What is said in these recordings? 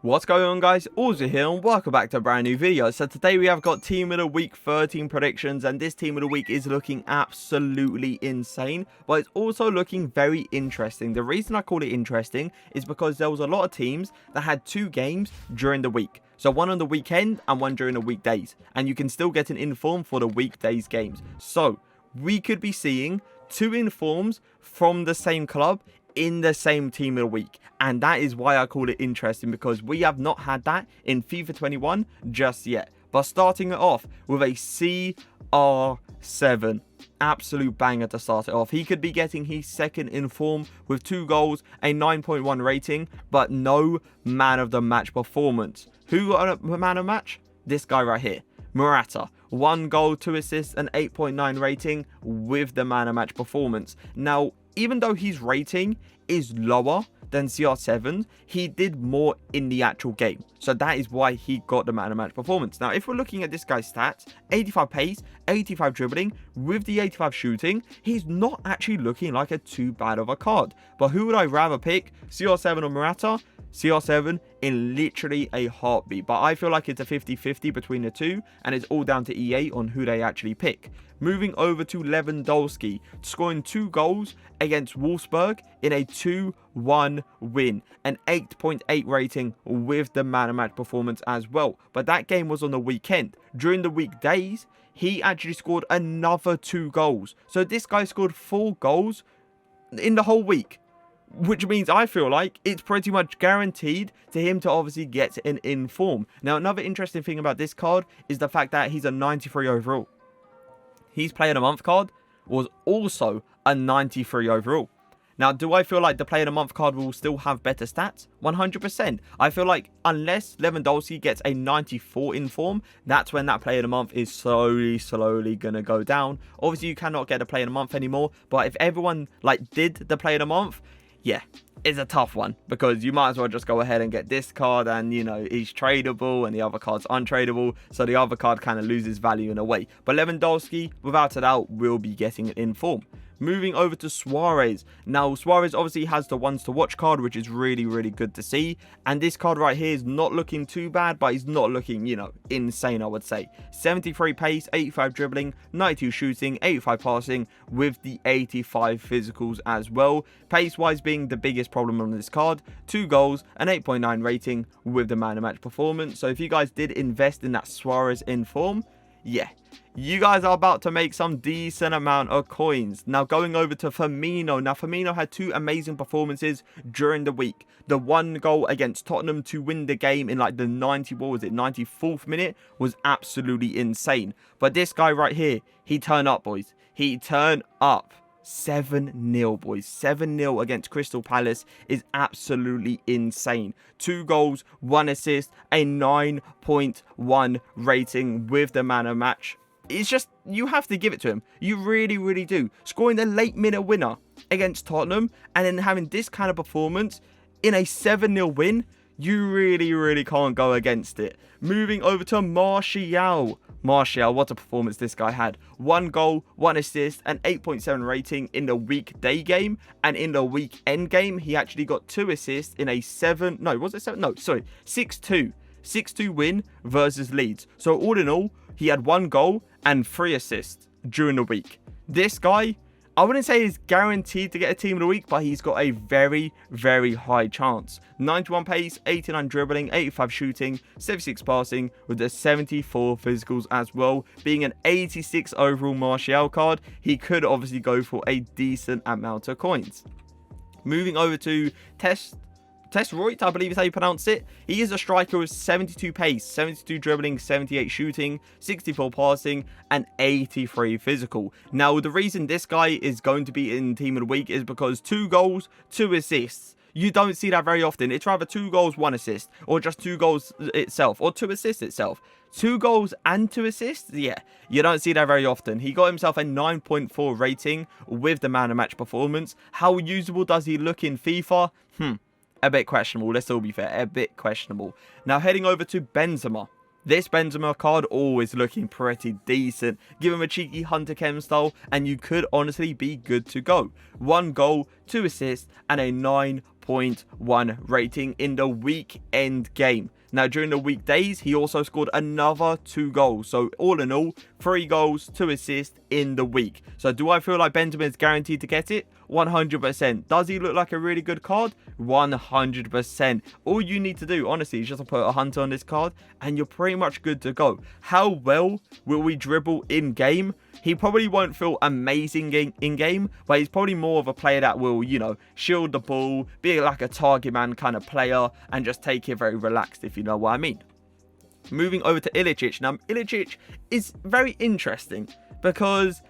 What's going on, guys? Auzio here and welcome back to a brand new video. So today we have got Team of the Week 13 predictions, and this Team of the Week is looking absolutely insane, but it's also looking very interesting. The reason I call it interesting is because there was a lot of teams that had two games during the week. So one on the weekend and one during the weekdays, and you can still get an inform for the weekdays games. So we could be seeing two informs from the same club in the same Team of the Week, and that is why I call it interesting, because we have not had that in FIFA 21 just yet. But starting it off with a CR7, absolute banger to start it off. He could be getting his second in form with 2 goals, a 9.1 rating, but no man of the match performance. Who got a man of match? This guy right here, Mohr. 1 goal, 2 assists, and 8.9 rating with the man of match performance. Now, even though his rating is lower than CR7, he did more in the actual game. So that is why he got the man of match performance. Now, if we're looking at this guy's stats, 85 pace, 85 dribbling, with the 85 shooting, he's not actually looking like a too bad of a card. But who would I rather pick, CR7 or Mohr? CR7 in literally a heartbeat, but I feel like it's a 50-50 between the two, and it's all down to EA on who they actually pick. Moving over to Lewandowski, scoring 2 goals against Wolfsburg in a 2-1 win, an 8.8 rating with the man of match performance as well. But that game was on the weekend. During the weekdays, he actually scored another 2 goals. So this guy scored 4 goals in the whole week, which means I feel like it's pretty much guaranteed to him to obviously get an inform. Now, another interesting thing about this card is the fact that he's a 93 overall. His Player of the Month card was also a 93 overall. Now, do I feel like the Player of the Month card will still have better stats? 100%. I feel like unless Lewandowski gets a 94 in form, that's when that Player of the Month is slowly going to go down. Obviously, you cannot get a Player of the Month anymore, but if everyone did the Player of the Month, yeah, it's a tough one, because you might as well just go ahead and get this card, and you know, he's tradable and the other card's untradable, so the other card kind of loses value in a way. But Lewandowski, without a doubt, will be getting it in form. Moving over to Suarez. Now, Suarez obviously has the ones to watch card, which is really good to see. And this card right here is not looking too bad, but he's not looking, you know, insane, I would say. 73 pace, 85 dribbling, 92 shooting, 85 passing, with the 85 physicals as well. Pace-wise being the biggest problem on this card. 2 goals, an 8.9 rating with the man of match performance. So if you guys did invest in that Suarez in form, yeah, you guys are about to make some decent amount of coins. Now, going over to Firmino. Now, Firmino had 2 amazing performances during the week. The 1 goal against Tottenham to win the game in like the 94th minute was absolutely insane. But this guy right here, he turned up, boys. He turned up. 7-0, boys. 7-0 against Crystal Palace is absolutely insane. 2 goals, 1 assist, a 9.1 rating with the man of match. It's just, you have to give it to him. You really do. Scoring the late minute winner against Tottenham, and then having this kind of performance in a 7-0 win, you really can't go against it. Moving over to Martial. Martial, what a performance this guy had. 1 goal, 1 assist, and 8.7 rating in the weekday game. And in the weekend game, he actually got 2 assists in a 6-2 win versus Leeds. So all in all, he had 1 goal and 3 assists during the week. This guy, I wouldn't say he's guaranteed to get a Team of the Week, but he's got a very high chance. 91 pace, 89 dribbling, 85 shooting, 76 passing, with the 74 physicals as well. Being an 86 overall Martial card, he could obviously go for a decent amount of coins. Moving over to Testroit, I believe is how you pronounce it. He is a striker with 72 pace, 72 dribbling, 78 shooting, 64 passing, and 83 physical. Now, the reason this guy is going to be in Team of the Week is because 2 goals, 2 assists. You don't see that very often. It's rather 2 goals, 1 assist, or just 2 goals itself, or 2 assists itself. 2 goals and 2 assists? Yeah, you don't see that very often. He got himself a 9.4 rating with the man of match performance. How usable does he look in FIFA? A bit questionable. Let's all be fair. A bit questionable. Now, heading over to Benzema. This Benzema card always looking pretty decent. Give him a cheeky Hunter Chem style and you could honestly be good to go. 1 goal, 2 assists and a 9.1 rating in the weekend game. Now, during the weekdays, he also scored another 2 goals. So, all in all, 3 goals, 2 assists in the week. So, do I feel like Benzema is guaranteed to get it? 100%. Does he look like a really good card? 100%. All you need to do, honestly, is just to put a Hunter on this card, and you're pretty much good to go. How well will we dribble in-game? He probably won't feel amazing in-game, but he's probably more of a player that will, you know, shield the ball, be like a target man kind of player, and just take it very relaxed, if you know what I mean. Moving over to Ilicic. Now, Ilicic is very interesting because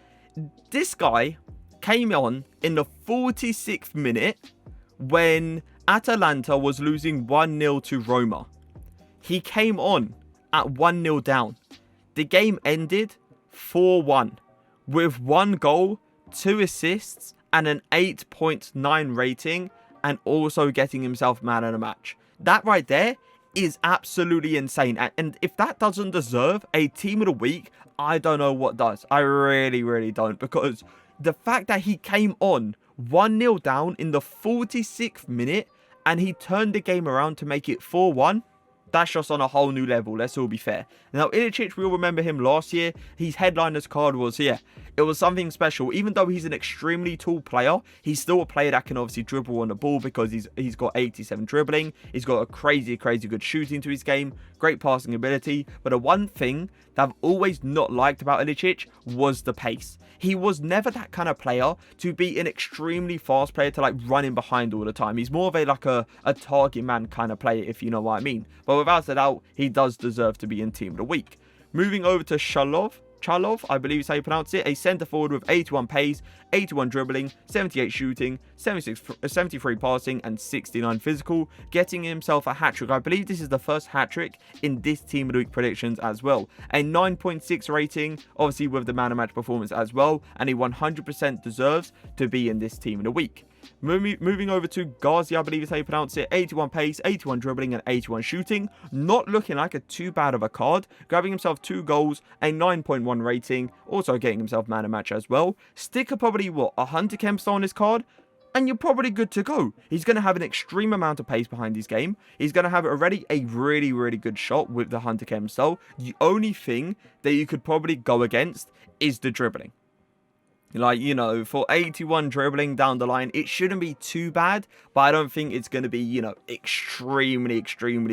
this guy came on in the 46th minute when Atalanta was losing 1-0 to Roma. He came on at 1-0 down. The game ended 4-1 with 1 goal, 2 assists and an 8.9 rating, and also getting himself man of the match. That right there is absolutely insane, and if that doesn't deserve a team of the week, I don't know what does. I really don't, because the fact that he came on 1-0 down in the 46th minute and he turned the game around to make it 4-1, that's just on a whole new level, let's all be fair. Now, Ilicic, we'll remember him last year. His headliner's card was, yeah, it was something special. Even though he's an extremely tall player, he's still a player that can obviously dribble on the ball because he's got 87 dribbling. He's got a crazy good shooting to his game, great passing ability. But the one thing that I've always not liked about Ilicic was the pace. He was never that kind of player to be an extremely fast player to like run in behind all the time. He's more of a target man kind of player, if you know what I mean. But without a doubt, he does deserve to be in Team of the Week. Moving over to Chalov, I believe is how you pronounce it. A centre forward with 81 pace, 81 dribbling, 78 shooting, 73 passing and 69 physical, getting himself a hat-trick. I believe this is the first hat-trick in this Team of the Week predictions as well. A 9.6 rating, obviously with the man of match performance as well, and he 100% deserves to be in this Team of the Week. Moving over to Ghazi, I believe is how you pronounce it. 81 pace, 81 dribbling and 81 shooting. Not looking like a too bad of a card. Grabbing himself 2 goals, a 9.1 rating. Also getting himself man of match as well. Sticker probably, what, a Hunter Chem star on his card? And you're probably good to go. He's going to have an extreme amount of pace behind his game. He's going to have already a really good shot with the Hunter Chem style. The only thing that you could probably go against is the dribbling. Like, you know, for 81 dribbling down the line, it shouldn't be too bad, but I don't think it's going to be, you know, extremely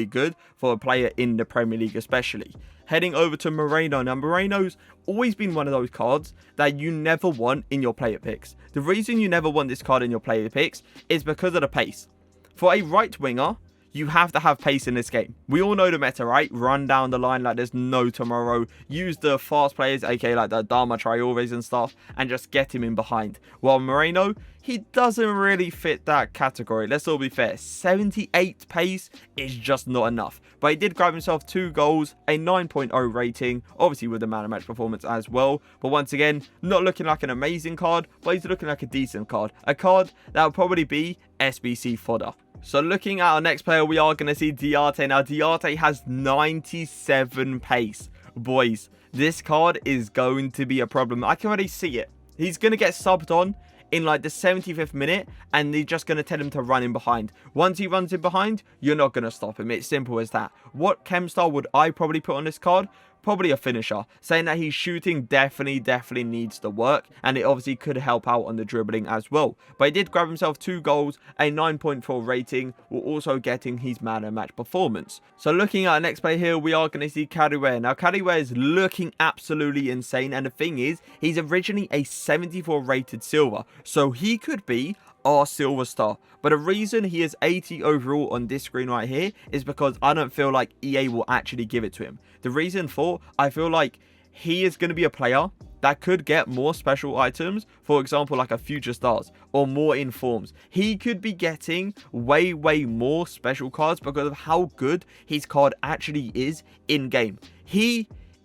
good for a player in the Premier League especially. Heading over to Moreno. Now, Moreno's always been one of those cards that you never want in your player picks. The reason you never want this card in your player picks is because of the pace. For a right winger, you have to have pace in this game. We all know the meta, right? Run down the line like there's no tomorrow. Use the fast players, aka like the Dama Traores and stuff, and just get him in behind. While Moreno, he doesn't really fit that category. Let's all be fair. 78 pace is just not enough. But he did grab himself 2 goals, a 9.0 rating, obviously with the man of match performance as well. But once again, not looking like an amazing card, but he's looking like a decent card. A card that will probably be SBC fodder. So looking at our next player, we are going to see Diarte. Now, Diarte has 97 pace. Boys, this card is going to be a problem. I can already see it. He's going to get subbed on in like the 75th minute, and they're just going to tell him to run in behind. Once he runs in behind, you're not going to stop him. It's simple as that. What chem star would I probably put on this card? Probably a finisher. Saying that he's shooting definitely needs the work, and it obviously could help out on the dribbling as well. But he did grab himself 2 goals, a 9.4 rating, while also getting his man of match performance. So looking at our next player here, we are going to see Carriware. Now, Carriware is looking absolutely insane, and the thing is, he's originally a 74 rated silver, so he could be our silver star. But the reason he is 80 overall on this screen right here is because I don't feel like EA will actually give it to him. The reason for, I feel like he is going to be a player that could get more special items, for example like a future stars or more informs. He could be getting way more special cards because of how good his card actually is in game.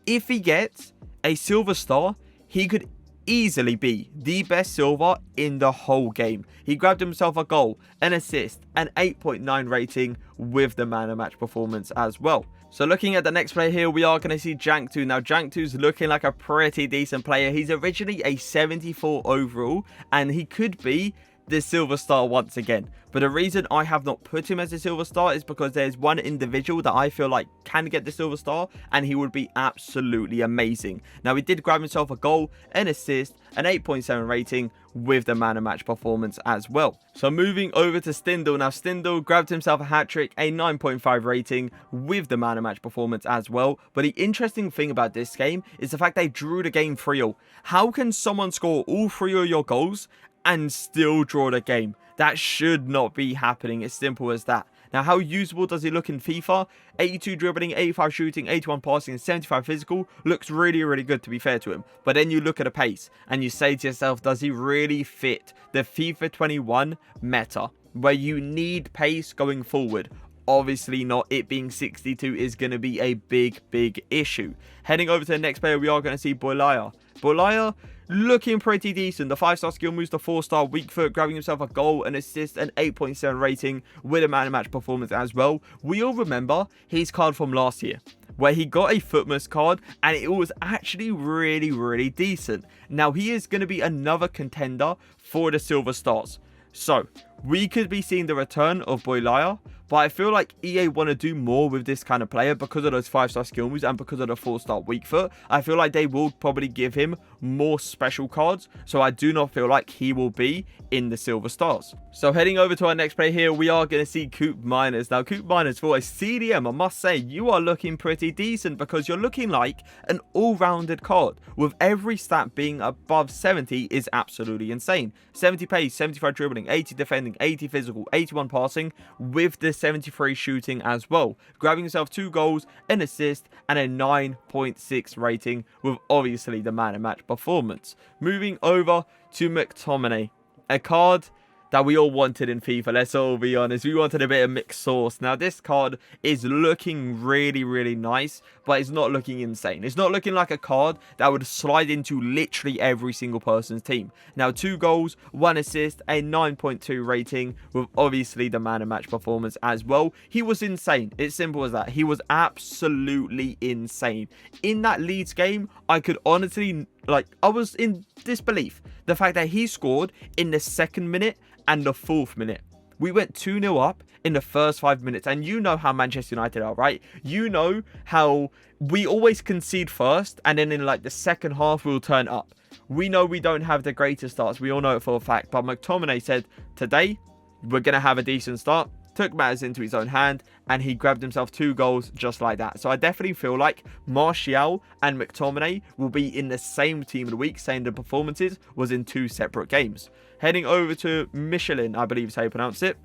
If he gets a silver star, he could easily be the best silver in the whole game. He grabbed himself a goal, an assist, an 8.9 rating with the man of match performance as well. So looking at the next player here, we are going to see Jankto. Now Jankto's looking like a pretty decent player. He's originally a 74 overall, and he could be the silver star once again. But the reason I have not put him as a silver star is because there's one individual that I feel like can get the silver star, and he would be absolutely amazing. Now he did grab himself a goal, an assist, an 8.7 rating with the man of match performance as well. So moving over to Stindl. Now Stindl grabbed himself a hat-trick, a 9.5 rating with the man of match performance as well. But the interesting thing about this game is the fact they drew the game 3-0. How can someone score all 3 of your goals and still draw the game? That should not be happening. It's simple as that. Now, how usable does he look in FIFA? 82 dribbling, 85 shooting, 81 passing, and 75 physical. Looks really, really good, to be fair to him. But then you look at the pace and you say to yourself, does he really fit the FIFA 21 meta where you need pace going forward? Obviously not. It being 62 is going to be a big, big issue. Heading over to the next player, we are going to see Bolaya. Bolaya looking pretty decent. The 5-star skill moves to 4-star weak foot, grabbing himself a goal, an assist, an 8.7 rating with a man of match performance as well. We all remember his card from last year, where he got a Footmas card and it was actually really, really decent. Now he is going to be another contender for the silver stars. So we could be seeing the return of Bolaya, but I feel like EA want to do more with this kind of player because of those 5-star skill moves and because of the 4-star weak foot. I feel like they will probably give him more special cards, so I do not feel like he will be in the silver stars. So heading over to our next player here, we are going to see Coop Miners. Now Coop Miners, for a CDM, I must say you are looking pretty decent because you're looking like an all-rounded card with every stat being above 70 is absolutely insane. 70 pace, 75 dribbling, 80 defending, 80 physical, 81 passing with the 73 shooting as well. Grabbing himself 2 goals, an assist, and a 9.6 rating with obviously the man of match performance. Moving over to McTominay, a card that we all wanted in FIFA. Let's all be honest, we wanted a bit of mixed sauce. Now this card is looking really, really nice, but it's not looking insane. It's not looking like a card that would slide into literally every single person's team. Now 2 goals, 1 assist, a 9.2 rating with obviously the man of match performance as well. He was insane. It's simple as that. He was absolutely insane. In that Leeds game, I could honestly, I was in disbelief. The fact that he scored in the 2nd minute and the 4th minute. We went 2-0 up in the first 5 minutes. And you know how Manchester United are, right? You know how we always concede first, and then in the second half, we'll turn up. We know we don't have the greatest starts. We all know it for a fact. But McTominay said, today, we're going to have a decent start. Took matters into his own hand, and he grabbed himself 2 goals just like that. So I definitely feel like Martial and McTominay will be in the same team of the week, saying the performances was in 2 separate games. Heading over to Michelin, I believe is how you pronounce it.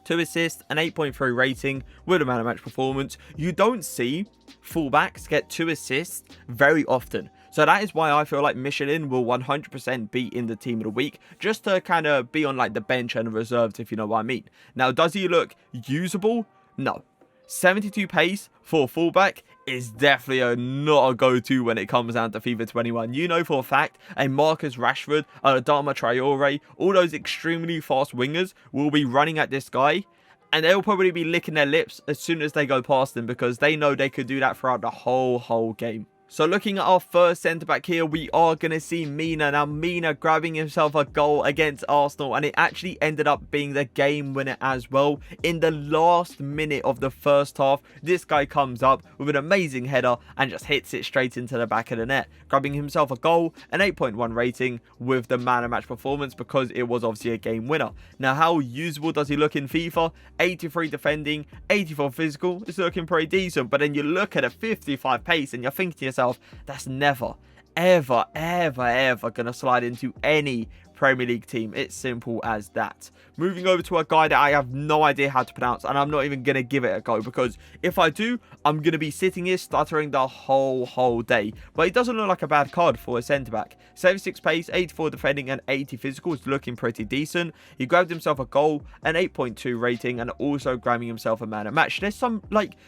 2 assists, an 8.3 rating with a man of match performance. You don't see fullbacks get 2 assists very often. So that is why I feel like Michelin will 100% be in the team of the week, just to kind of be on the bench and reserves, if you know what I mean. Now, does he look usable? No. 72 pace for fullback is definitely not a go-to when it comes down to FIFA 21. You know for a fact, a Marcus Rashford, a Adama Traore, all those extremely fast wingers will be running at this guy, and they'll probably be licking their lips as soon as they go past him because they know they could do that throughout the whole game. So looking at our first centre-back here, we are going to see Mina. Now, Mina grabbing himself a goal against Arsenal, and it actually ended up being the game winner as well. In the last minute of the first half, this guy comes up with an amazing header and just hits it straight into the back of the net. Grabbing himself a goal, an 8.1 rating with the man of match performance because it was obviously a game winner. Now, how usable does he look in FIFA? 83 defending, 84 physical. It's looking pretty decent, but then you look at a 55 pace and you're thinking to yourself, that's never, ever gonna slide into any Premier League team. It's simple as that. Moving over to a guy that I have no idea how to pronounce, and I'm not even gonna give it a go because if I do, I'm gonna be sitting here stuttering the whole day. But it doesn't look like a bad card for a centre back. 76 pace, 84 defending, and 80 physical is looking pretty decent. He grabbed himself a goal, an 8.2 rating, and also grabbing himself a man of match. There's some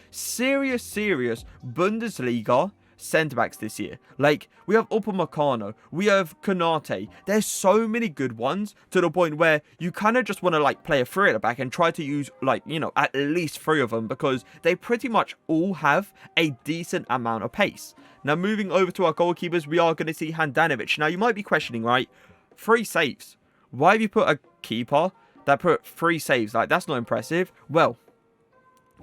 serious Bundesliga centre-backs this year. Like, we have Upamecano, we have Konate. There's so many good ones to the point where you kind of just want to, like, play a 3 at the back and try to use, like, you know, at least 3 of them, because they pretty much all have a decent amount of pace. Now, moving over to our goalkeepers, we are going to see Handanovic. Now, you might be questioning, right? 3 saves. Why have you put a keeper that put 3 saves? Like, that's not impressive. Well,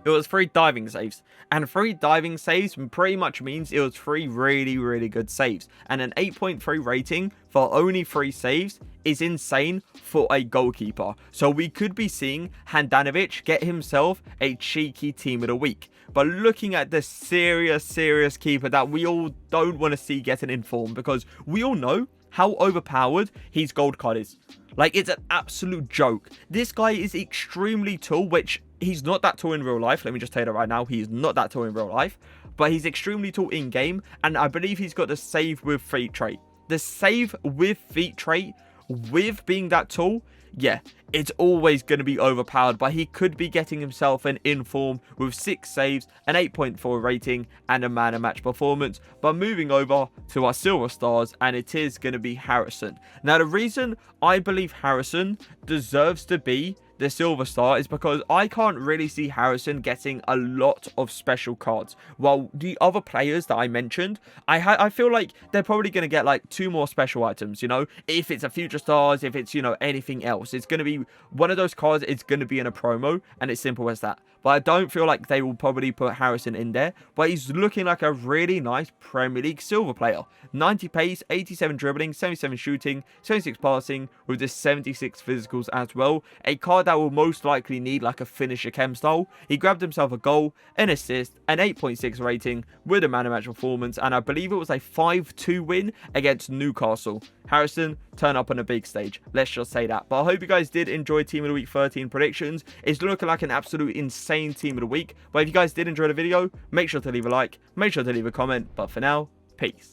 it was 3 diving saves. And 3 diving saves pretty much means it was 3 really, really good saves. And an 8.3 rating for only 3 saves is insane for a goalkeeper. So we could be seeing Handanovic get himself a cheeky team of the week. But looking at the serious keeper that we all don't want to see getting in form, because we all know how overpowered his gold card is. Like, it's an absolute joke. This guy is extremely tall, which he's not that tall in real life. Let me just tell you that right now. He's not that tall in real life. But he's extremely tall in game. And I believe he's got the save with feet trait. The save with feet trait, with being that tall, yeah, it's always going to be overpowered, but he could be getting himself an inform with 6 saves, an 8.4 rating, and a man of match performance. But moving over to our silver stars, and it is going to be Harrison. Now, the reason I believe Harrison deserves to be the silver star is because I can't really see Harrison getting a lot of special cards, while the other players that I mentioned, I feel like they're probably going to get like 2 more special items, you know, if it's a future stars, if it's, you know, anything else. It's going to be one of those cards. It's going to be in a promo, and it's simple as that. But I don't feel like they will probably put Harrison in there. But he's looking like a really nice Premier League silver player. 90 pace, 87 dribbling, 77 shooting, 76 passing, with the 76 physicals as well. A card that will most likely need like a finisher chem style. He grabbed himself a goal, an assist, an 8.6 rating with a man of match performance. And I believe it was a 5-2 win against Newcastle. Harrison, turn up on a big stage. Let's just say that. But I hope you guys did enjoy Team of the Week 13 predictions. It's looking like an absolute insane Team of the Week. But if you guys did enjoy the video, make sure to leave a like, make sure to leave a comment. But for now, peace.